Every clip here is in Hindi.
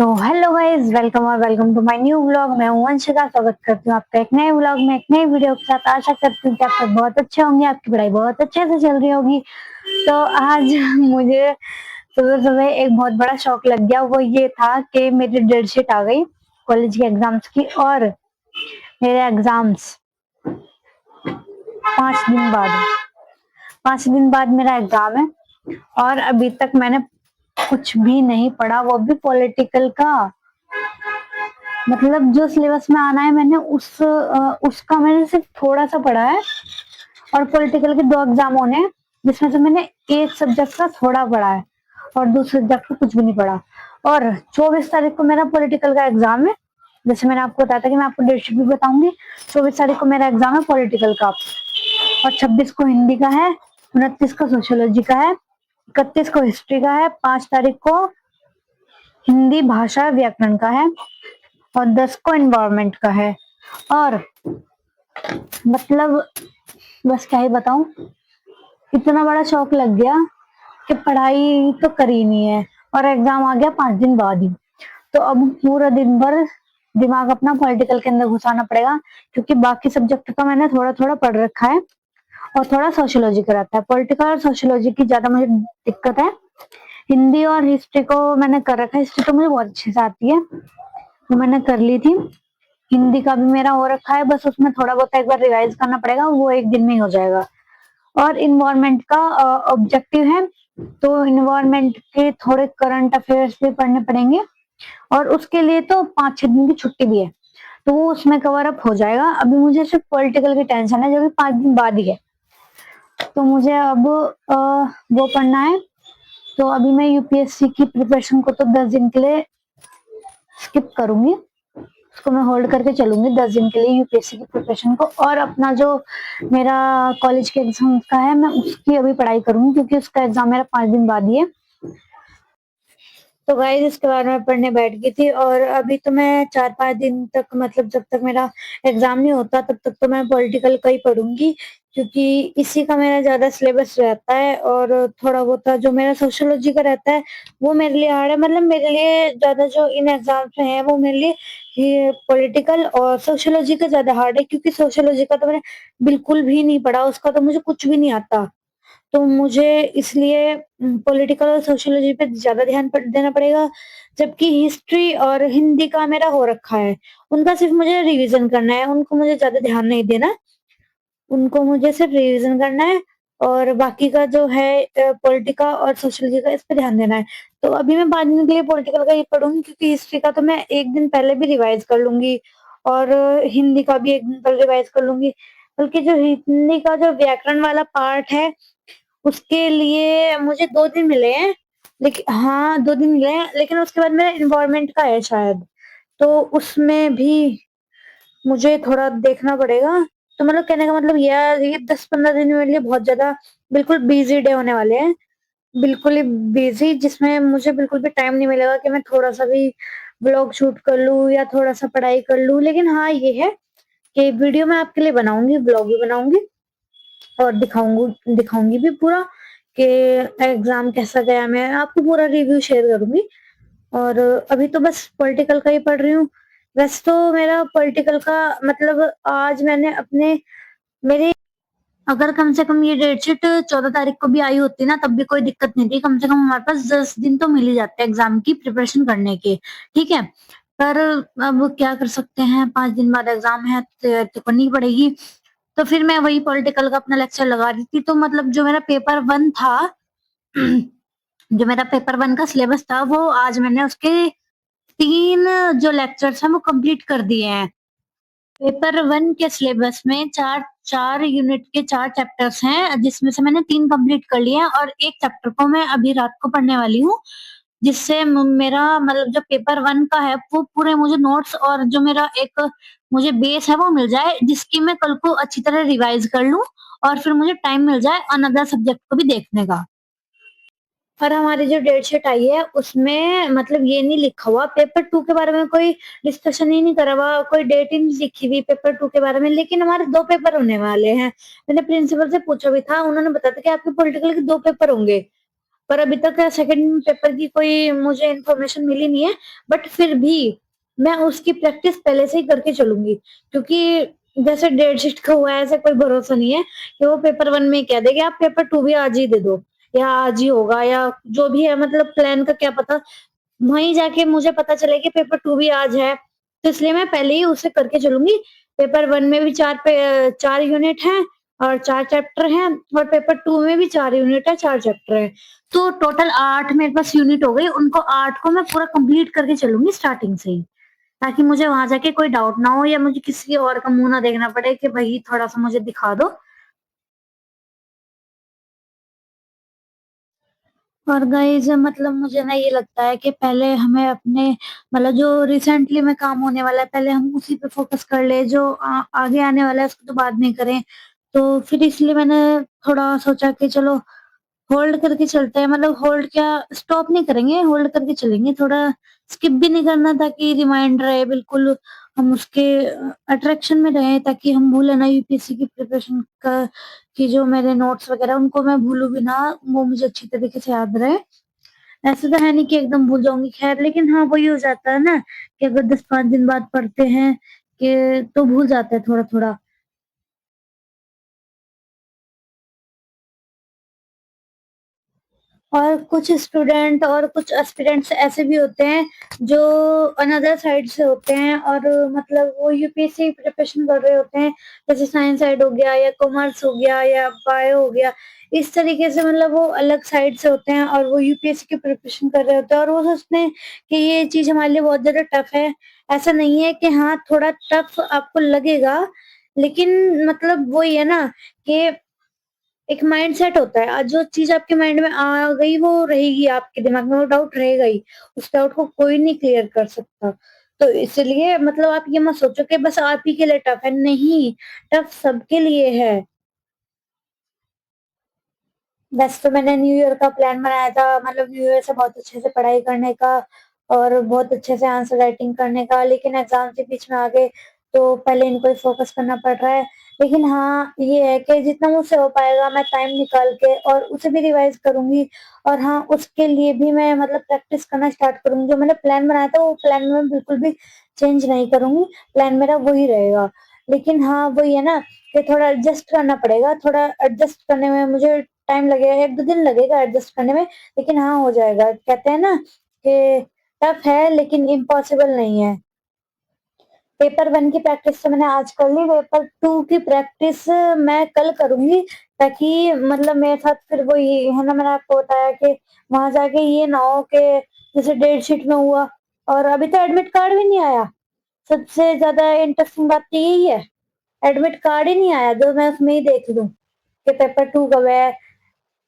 तो हेलो गाइस, वेलकम और welcome to my new vlog. मैं हूं वंशिका, स्वागत करती हूँ आपका एक नए व्लॉग में, एक नई वीडियो के साथ। आशा करती हूँ कि आप सब बहुत अच्छे होंगे, आपकी पढ़ाई बहुत अच्छे से चल रही होगी। तो आज मुझे सुबह सुबह एक बहुत बड़ा शौक लग गया। वो ये था कि मेरी डेटशीट आ गई कॉलेज के एग्जाम्स की, और मेरे एग्जाम्स 5 दिन बाद 5 दिन बाद मेरा एग्जाम है। और अभी तक मैंने कुछ भी नहीं पढ़ा, वो भी पॉलिटिकल का। मतलब जो सिलेबस में आना है, मैंने उसका मैंने सिर्फ थोड़ा सा पढ़ा है। और पॉलिटिकल के 2 एग्जाम होने हैं, जिसमें से मैंने एक सब्जेक्ट का थोड़ा पढ़ा है और दूसरे सब्जेक्ट का कुछ भी नहीं पढ़ा। और 24 तारीख को मेरा पॉलिटिकल का एग्जाम है। जैसे मैंने आपको बताया था कि मैं आपको डेटशीट भी बताऊंगी। 24 तारीख को मेरा एग्जाम है पॉलिटिकल का, और 26 को हिंदी का है, 29 को सोशियोलॉजी का है, 31 को हिस्ट्री का है, 5 तारीख को हिंदी भाषा व्याकरण का है, और 10 को एनवायरमेंट का है। और मतलब बस क्या ही बताऊं, इतना बड़ा शौक लग गया कि पढ़ाई तो करी नहीं है, और एग्जाम आ गया 5 दिन बाद ही। तो अब पूरा दिन भर दिमाग अपना पॉलिटिकल के अंदर घुसाना पड़ेगा, क्योंकि बाकी सब्जेक्ट का मैंने थोड़ा थोड़ा पढ़ रखा है, और थोड़ा सोशियोलॉजी का रहता है। पॉलिटिकल और सोशियोलॉजी की ज्यादा मुझे दिक्कत है। हिंदी और हिस्ट्री को मैंने कर रखा है। हिस्ट्री तो मुझे बहुत अच्छे से आती है, वो मैंने कर ली थी। हिंदी का भी मेरा हो रखा है, बस उसमें थोड़ा बहुत एक बार रिवाइज करना पड़ेगा, वो एक दिन में ही हो जाएगा। और इन्वायरमेंट का ऑब्जेक्टिव है, तो इन्वायरमेंट के थोड़े करंट अफेयर्स भी पढ़ने पड़ेंगे, और उसके लिए तो 5-6 दिन की छुट्टी भी है, तो वो उसमें कवर अप हो जाएगा। अभी मुझे सिर्फ पॉलिटिकल की टेंशन है, जो कि 5 दिन बाद ही है। तो मुझे अब वो पढ़ना है। तो अभी मैं यूपीएससी की प्रिपरेशन को तो 10 दिन के लिए स्किप करूंगी, उसको मैं होल्ड करके चलूंगी 10 दिन के लिए यूपीएससी की प्रिपरेशन को। और अपना जो मेरा कॉलेज के एग्जाम का है, मैं उसकी अभी पढ़ाई करूंगी, क्योंकि उसका एग्जाम मेरा 5 दिन बाद ही है। तो गाइस, इसके बारे में पढ़ने बैठ गई थी, और अभी तो मैं 4-5 दिन तक, मतलब जब तक मेरा एग्जाम नहीं होता तब तक तो मैं पॉलिटिकल का ही पढ़ूंगी, क्योंकि इसी का मेरा ज्यादा सिलेबस रहता है। और थोड़ा बहुत जो मेरा सोशियोलॉजी का रहता है, वो मेरे लिए हार्ड है। मतलब मेरे लिए ज्यादा जो इन एग्जाम्स में है, वो मेरे लिए ये पॉलिटिकल और सोशियोलॉजी का ज्यादा हार्ड है, क्योंकि सोशियोलॉजी का तो मैंने बिल्कुल भी नहीं पढ़ा, उसका तो मुझे कुछ भी नहीं आता। तो मुझे इसलिए पॉलिटिकल और सोशियोलॉजी पे ज्यादा ध्यान देना पड़ेगा। जबकि हिस्ट्री और हिंदी का मेरा हो रखा है, उनका सिर्फ मुझे रिवीजन करना है, उनको मुझे ज्यादा ध्यान नहीं देना, उनको मुझे सिर्फ रिवीजन करना है। और बाकी का जो है पॉलिटिकल और सोशियोलॉजी का, इस पे ध्यान देना है। तो अभी मैं 5 दिन के लिए पॉलिटिकल का ही पढ़ूंगी, क्योंकि हिस्ट्री का तो मैं एक दिन पहले भी रिवाइज कर लूंगी, और हिंदी का भी एक दिन पहले रिवाइज कर लूंगी। बल्कि जो हिंदी का जो व्याकरण वाला पार्ट है, उसके लिए मुझे 2 दिन मिले हैं। लेकिन हाँ, 2 दिन मिले हैं, लेकिन उसके बाद मेरा इन्वायरमेंट का है शायद, तो उसमें भी मुझे थोड़ा देखना पड़ेगा। तो मतलब कहने का मतलब ये 10-15 दिन मेरे लिए बहुत ज्यादा बिल्कुल बिजी डे होने वाले हैं, बिल्कुल ही बिजी, जिसमें मुझे बिल्कुल भी टाइम नहीं मिलेगा कि मैं थोड़ा सा भी ब्लॉग शूट कर लूँ या थोड़ा सा पढ़ाई कर लूँ। लेकिन हाँ, ये है कि वीडियो मैं आपके लिए बनाऊंगी, ब्लॉग भी बनाऊंगी, और दिखाऊंगी दिखाऊंगी भी पूरा कि एग्जाम कैसा गया। मैं आपको पूरा रिव्यू शेयर करूंगी। और अभी तो बस पॉलिटिकल का ही पढ़ रही हूँ। वैसे तो मेरा पॉलिटिकल का मतलब, आज मैंने अपने मेरे अगर कम से कम ये डेटशीट 14 तारीख को भी आई होती ना, तब भी कोई दिक्कत नहीं थी। कम से कम हमारे पास 10 दिन तो मिल ही जाते हैं एग्जाम की प्रिपरेशन करने के, ठीक है। पर अब क्या कर सकते हैं, 5 दिन बाद एग्जाम है, तो तैयारी तो करनी ही पड़ेगी। तो फिर मैं वही पॉलिटिकल का अपना लेक्चर लगा रही थी। तो मतलब जो मेरा पेपर 1 था, जो मेरा पेपर 1 का सिलेबस था, वो आज मैंने उसके 3 जो लेक्चर्स हैं वो कंप्लीट कर दिए हैं। पेपर 1 के सिलेबस में चार चार यूनिट के 4 चैप्टर्स हैं, जिसमें से मैंने 3 कंप्लीट कर लिए हैं, और एक चैप्टर को मैं अभी रात को पढ़ने वाली हूँ। जिससे मेरा मतलब जो पेपर 1 का है, वो पूरे मुझे नोट्स और जो मेरा एक मुझे बेस है वो मिल जाए, जिसकी मैं कल को अच्छी तरह रिवाइज कर लूं, और फिर मुझे टाइम मिल जाए अनदर सब्जेक्ट को भी देखने का। पर हमारी जो डेटशीट आई है, उसमें मतलब ये नहीं लिखा हुआ पेपर 2 के बारे में, कोई डिस्कशन ही नहीं करा हुआ, कोई डेट ही नहीं लिखी हुई पेपर 2 के बारे में। लेकिन हमारे 2 पेपर होने वाले हैं। मैंने प्रिंसिपल से पूछा भी था, उन्होंने बताया था कि आपके पॉलिटिकल के 2 पेपर होंगे। पर अभी तक सेकंड पेपर की कोई मुझे इन्फॉर्मेशन मिली नहीं है। बट फिर भी मैं उसकी प्रैक्टिस पहले से ही करके चलूँगी, क्योंकि जैसे डेट शीट का हुआ है, ऐसा कोई भरोसा नहीं है कि वो पेपर 1 में कह देगा आप पेपर 2 भी आज ही दे दो या आज ही होगा या जो भी है, मतलब प्लान का क्या पता वहीं जाके मुझे पता चले कि पेपर 2 भी आज है, तो इसलिए मैं पहले ही उसे करके चलूँगी। पेपर 1 में भी 4 यूनिट हैं और 4 चैप्टर हैं और पेपर 2 में भी 4 यूनिट है, 4 चैप्टर हैं। तो टोटल 8 मेरे पास यूनिट हो गई, उनको 8 को मैं पूरा कंप्लीट करके चलूँगी स्टार्टिंग से ही, ताकि मुझे वहाँ जाके कोई डाउट ना हो या मुझे किसी और का मुँह ना देखना पड़े कि भई थोड़ा-सा मुझे दिखा दो। और गाइज़ मतलब मुझे ना ये लगता है कि पहले हमें अपने मतलब जो रिसेंटली में काम होने वाला है, पहले हम उसी पे फ़ोकस कर लें, जो आगे आने वाला है उसको तो बाद में करें। तो फिर इसलिए मैंने थोड़ा सोचा कि चलो होल्ड करके चलते हैं, मतलब होल्ड क्या, स्टॉप नहीं करेंगे, होल्ड करके चलेंगे, थोड़ा स्किप भी नहीं करना ताकि रिमाइंड रहे बिल्कुल, हम उसके अट्रैक्शन में रहें ताकि हम भूले ना यूपीएससी की प्रिपरेशन का कि जो मेरे नोट्स वगैरह उनको मैं भूलूँ भी ना, वो मुझे अच्छी तरीके से याद रहे। ऐसा तो है नहीं कि एकदम भूल जाऊँगी खैर, लेकिन हाँ, वही हो जाता है ना कि अगर 10-5 दिन बाद पढ़ते हैं कि तो भूल जाते हैं थोड़ा-थोड़ा। और कुछ स्टूडेंट और कुछ एस्पिरेंट्स ऐसे भी होते हैं जो अनदर साइड से होते हैं और मतलब वो यूपीएससी प्रिपरेशन कर रहे होते हैं, जैसे साइंस साइड हो गया या कॉमर्स हो गया या बायो हो गया, इस तरीके से मतलब वो अलग साइड से होते हैं और वो यूपीएससी की प्रिपरेशन कर रहे होते हैं और वो सोचते हैं कि ये चीज हमारे लिए बहुत ज्यादा टफ है। ऐसा नहीं है कि हाँ थोड़ा टफ आपको लगेगा, लेकिन मतलब वही है ना कि एक माइंडसेट होता है। आज जो चीज़ आपके माइंड में आ गई वो रहेगी, आपके दिमाग में वो डाउट रहेगा ही। उस डाउट को कोई नहीं क्लियर कर सकता। तो इसलिए मतलब आप ये मत सोचो कि बस आप ही के लिए टफ है, नहीं, टफ सबके लिए है। वैसे तो मैंने न्यू ईयर का प्लान बनाया था, मतलब न्यू ईयर से बहुत अच्छे से पढ़ाई करने का और बहुत अच्छे से आंसर राइटिंग करने का, लेकिन एग्ज़ाम के बीच में आ गए, तो पहले इनको ही फ़ोकस करना पड़ रहा है। लेकिन हाँ, ये है कि जितना मुझसे हो पाएगा मैं टाइम निकाल के और उसे भी रिवाइज़ करूँगी और हाँ, उसके लिए भी मैं मतलब प्रैक्टिस करना स्टार्ट करूँगी। जो मैंने प्लान बनाया था, वो प्लान में बिल्कुल भी चेंज नहीं करूँगी, प्लान मेरा वही रहेगा। लेकिन हाँ, वही है ना कि थोड़ा एडजस्ट करना पड़ेगा, थोड़ा एडजस्ट करने में मुझे टाइम लगेगा, 1-2 दिन लगेगा एडजस्ट करने में, लेकिन हाँ, हो जाएगा। कहते हैं ना कि टफ है लेकिन इम्पॉसिबल नहीं है। पेपर 1 की प्रैक्टिस तो मैंने आज कर ली, पेपर 2 की प्रैक्टिस मैं कल करूँगी ताकि मतलब मेरे साथ फिर वही है ना, मैंने आपको बताया कि वहाँ जाके ये ना हो कि जैसे डेट शीट में हुआ और अभी तो एडमिट कार्ड भी नहीं आया। सबसे ज़्यादा इंटरेस्टिंग बात तो यही है, एडमिट कार्ड ही नहीं आया, जो मैं उसमें ही देख लूँ कि पेपर 2 कब है,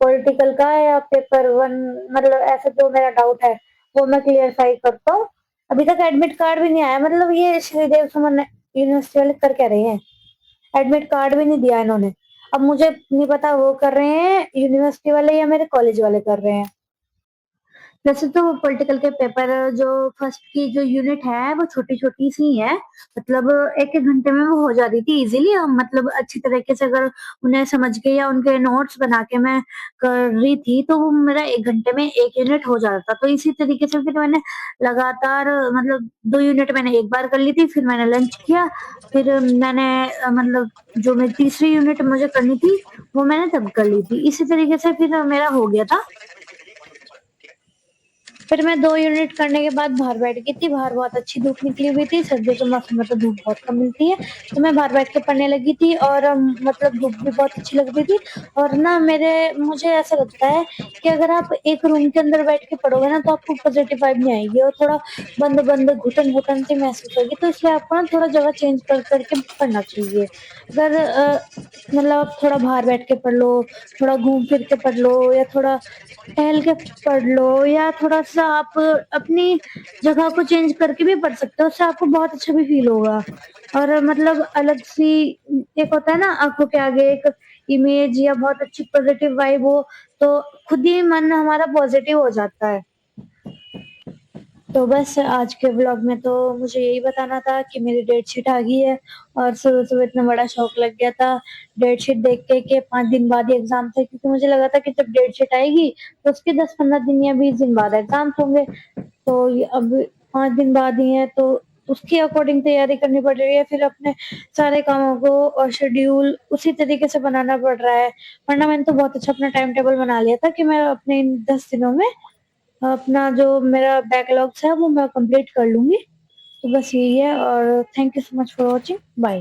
पॉलिटिकल का है या पेपर 1, मतलब ऐसा जो मेरा डाउट है, वो मैं क्लियरफाई करता हूँ। अभी तक एडमिट कार्ड भी नहीं आया, मतलब ये श्रीदेव सुमन यूनिवर्सिटी वाले कर क्या रहे हैं? एडमिट कार्ड भी नहीं दिया इन्होंने। अब मुझे नहीं पता वो कर रहे हैं यूनिवर्सिटी वाले या मेरे कॉलेज वाले कर रहे हैं। वैसे तो पॉलिटिकल के पेपर जो फर्स्ट की जो यूनिट है वो छोटी-छोटी सी है। मतलब 1-1 घंटे में वो हो जाती थी इज़िली, मतलब अच्छी तरीके से अगर उन्हें समझ के या उनके नोट्स बना के मैं कर रही थी तो वो मेरा 1 घंटे में 1 यूनिट हो जाता था। तो इसी तरीके से फिर मैंने लगातार मतलब 2 यूनिट मैंने एक बार कर ली थी, फिर मैंने लंच किया, फिर मैंने मतलब जो मेरी तीसरी यूनिट मुझे करनी थी, वो मैंने तब कर ली थी। इसी तरीके से फिर मेरा हो गया था। फिर मैं 2 यूनिट करने के बाद बाहर बैठ गई थी, बाहर बहुत अच्छी धूप निकली हुई थी, सर्दियों के मौसम में तो धूप बहुत कम मिलती है, तो मैं बाहर बैठ के पढ़ने लगी थी और मतलब धूप भी बहुत अच्छी लग रही थी और ना मुझे ऐसा लगता है कि अगर आप एक रूम के अंदर बैठ के पढ़ोगे ना, तो आपको पॉज़िटिव वाइब नहीं आएगी और थोड़ा बंद-बंद, घुटन-घुटन सी महसूस होगी, तो इसलिए आपको ना थोड़ा जगह चेंज कर के पढ़ना चाहिए। अगर मतलब आप थोड़ा बाहर बैठ के पढ़ लो, थोड़ा घूम फिर के पढ़ लो या थोड़ा टहल के पढ़ लो या थोड़ा-सा आप अपनी जगह को चेंज करके भी पढ़ सकते हो, उससे आपको बहुत अच्छा भी फ़ील होगा। और मतलब अलग-सी एक होता है ना आँखों के आगे एक इमेज या बहुत अच्छी पॉज़िटिव वाइब हो, तो खुद ही मन हमारा पॉज़िटिव हो जाता है। तो बस आज के व्लॉग में तो मुझे यही बताना था कि मेरी डेट शीट आ गई है और सुबह-सुबह इतना बड़ा शौक लग गया था डेट शीट देख के कि 5 दिन बाद ही एग्ज़ाम थे, क्योंकि मुझे लगा था कि जब डेट शीट आएगी तो उसके 10-15 दिन या 20 दिन बाद एग्ज़ाम्स होंगे। तो ये अब 5 दिन बाद ही है, तो उसके अकॉर्डिंग तैयारी करनी पड़ रही है, फिर अपने सारे कामों को और शेड्यूल उसी तरीके से बनाना पड़ रहा है। वरना मैंने तो बहुत अच्छा अपना टाइम टेबल बना लिया था कि मैं अपने इन 10 दिनों में अपना जो मेरा बैकलॉग्स है वो मैं कंप्लीट कर लूँगी। तो बस यही है और thank you so much for watching. Bye.